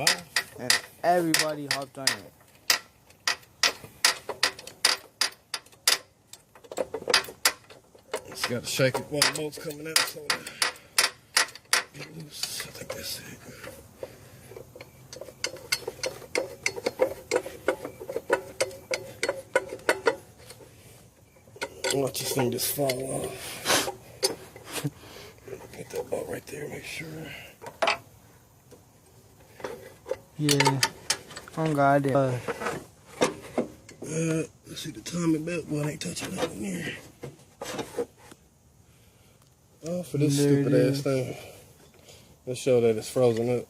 5. And everybody hopped on it. Just got to shake it while the boat's coming out so get loose. I think that's it. Watch this thing just fall off. Get that boat right there, make sure. Yeah. Oh God, let's see the timing belt. Well, I ain't touching that in there. Oh, for this stupid ass thing. Let's show that it's frozen up.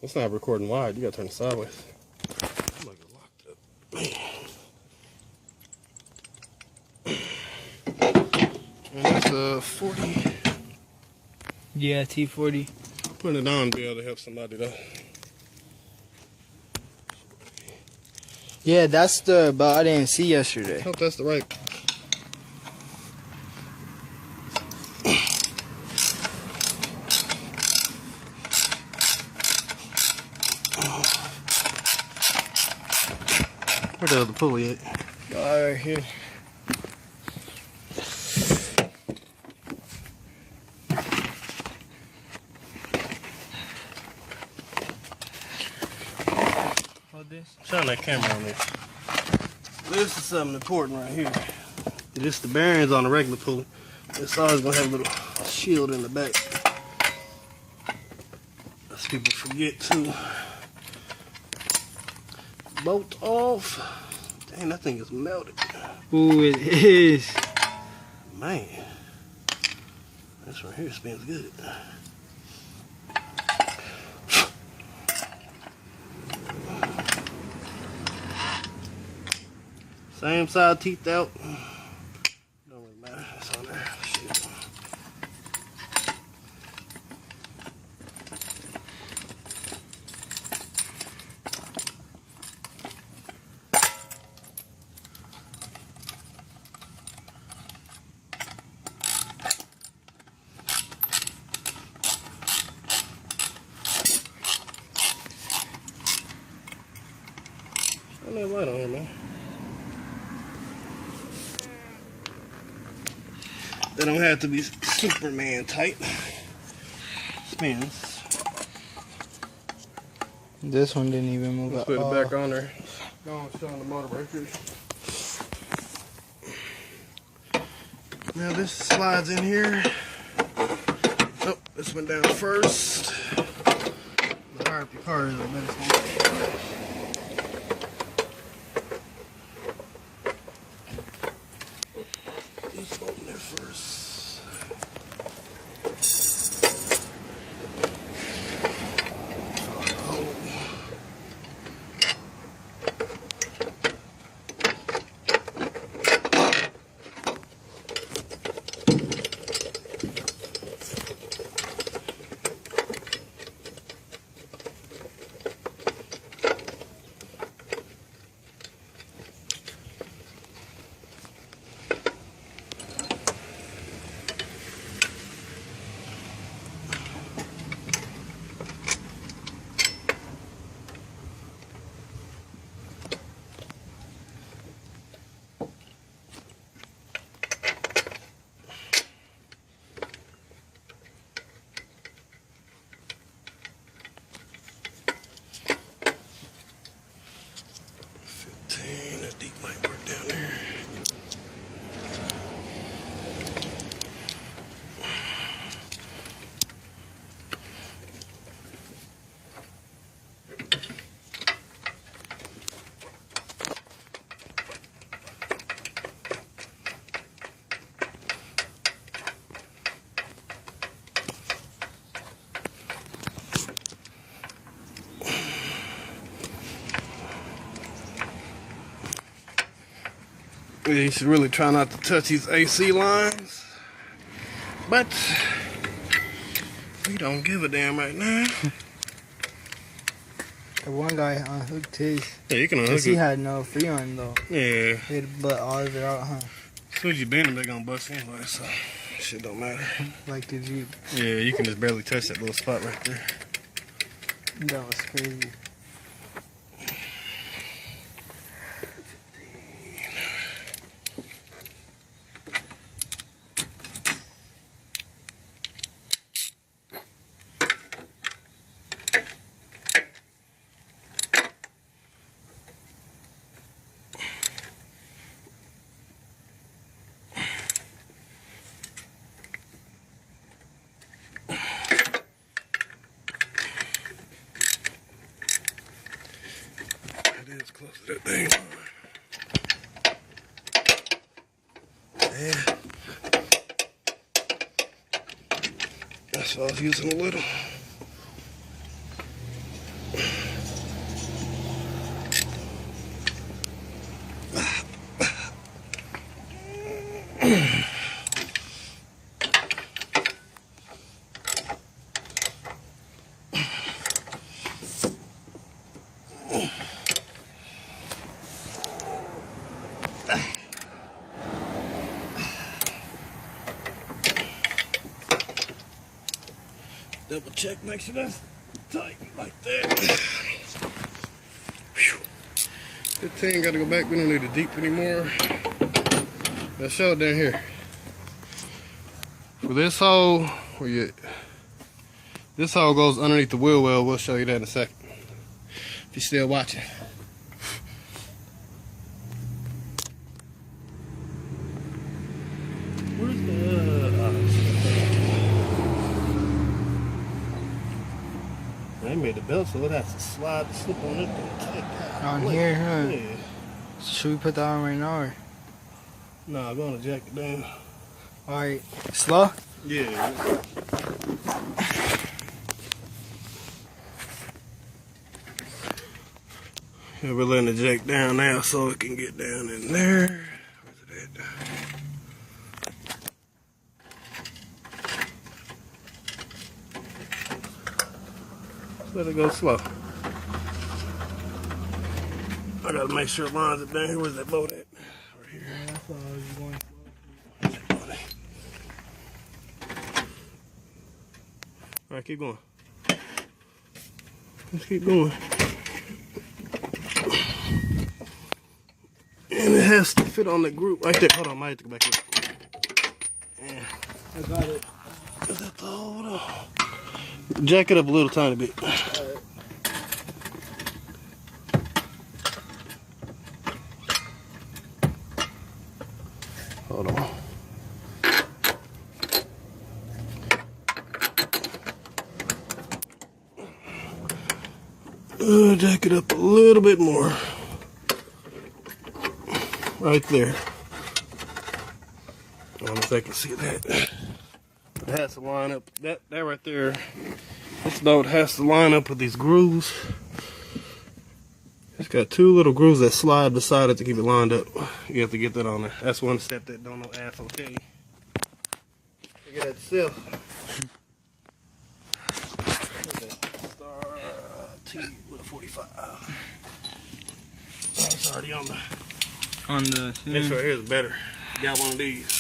It's not recording wide. You gotta turn it sideways. I'm like locked up. And that's a 40. yeah, T40. Putting it on to be able to help somebody though. Yeah, that's the boat I didn't see yesterday. I hope that's the right. Where the other pulley at? Right here. Hold this. Shine that camera on this. This is something important right here. This the bearings on the regular pulley. It's always gonna have a little shield in the back. As people forget too. Bolt off. Dang, that thing is melted. Ooh, it is. Man, this right here spins good. Same side teeth out. Don't really matter. It's on there. Shit. Turn that light on here, man. They don't have to be Superman tight. Spins. This one didn't even move up. Put it back on there. Go on, show on the motor right here. Now this slides in here. Oh, this went down first. The higher up your car is, the better it's going to be. These go in there first. That deep might work down there. You should really try not to touch these AC lines, but we don't give a damn right now. The one guy unhooked his. Yeah, you can unhook Cause he had no free on though. Yeah. He had to butt all of it out, huh? As soon as you bend them, they're gonna bust anyway, so shit don't matter. Like the Jeep. Yeah, you can just barely touch that little spot right there. That was crazy. It is close to that thing. Yeah. That's why I was using a little. Double check, make sure that's tight like that. Whew. 15, gotta go back. We don't need it deep anymore. Let's show it down here. For this hole, this hole goes underneath the wheel well. We'll show you that in a second. If you're still watching. Where's they made the belt so it has to slide to slip on it. On here, huh? Yeah. Should we put that on right now? Or? Nah, I'm gonna jack it down. Alright, slow? Yeah. Yeah, we're letting the jack down now so it can get down in there. Where's it at? Let it go slow. I gotta make sure it lines it down here. Where's that boat at? Right here. Yeah, that's all I was going for. Where's that boat at? Alright, keep going. Let's keep going. And it has to fit on the group right there. Hold on, I might have to go back here. Yeah. I got it. Is that the hold on? Jack it up a little tiny bit. Hold on. Jack it up a little bit more. Right there. I don't know if they can see that. It has to line up. That right there. This boat has to line up with these grooves. It's got two little grooves that slide beside it to keep it lined up. You have to get that on there. That's one step that don't know asshole tell you. Look at that self. Star T with a 45. Oh, it's already on the. On the. This right here is better. Got one of these.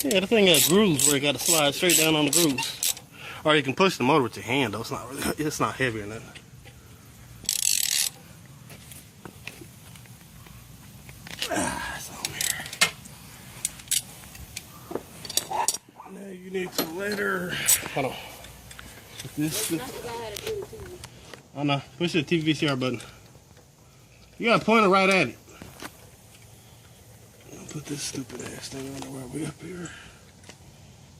Yeah, the thing got grooves where you got to slide straight down on the grooves. Or you can push the motor with your hand though. It's not really, it's not heavy or nothing. It's on there. Now you need some leather. Hold on. Oh no, push the TV VCR button. You gotta point it right at it. Put this stupid ass thing on where we up here.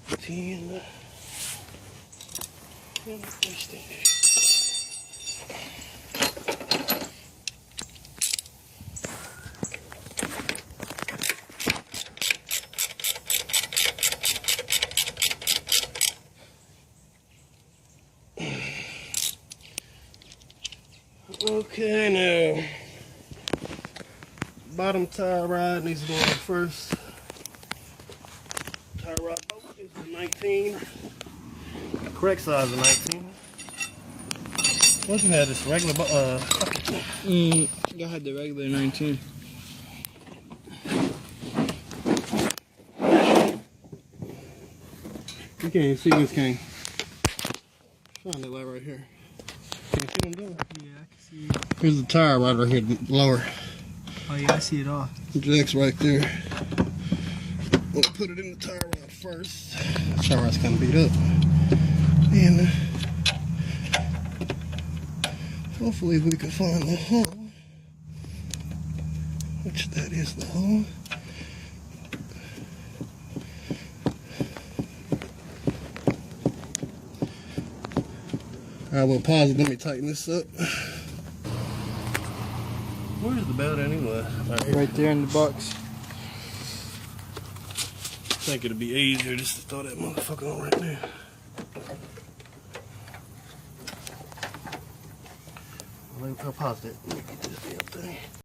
10. Okay, now bottom tie rod needs to go on first. Tie rod bolt is a 19. Correct size of 19. Once you have this regular, I had the regular 19. You can't even see this king. Find that light right here. Can you see what I'm doing? Yeah, I can see it. Here's the tire right here, lower. Oh yeah, I see it all. The jack's right there. We'll put it in the tire rod first. The tire rod's kind of beat up. And hopefully we can find the hole. Which that is the hole. Alright, we'll pause it. Let me tighten this up. Where's the belt anyway? Right there in the box. I think it'd be easier just to throw that motherfucker on right there. I'll pause it. Let me get this damn thing.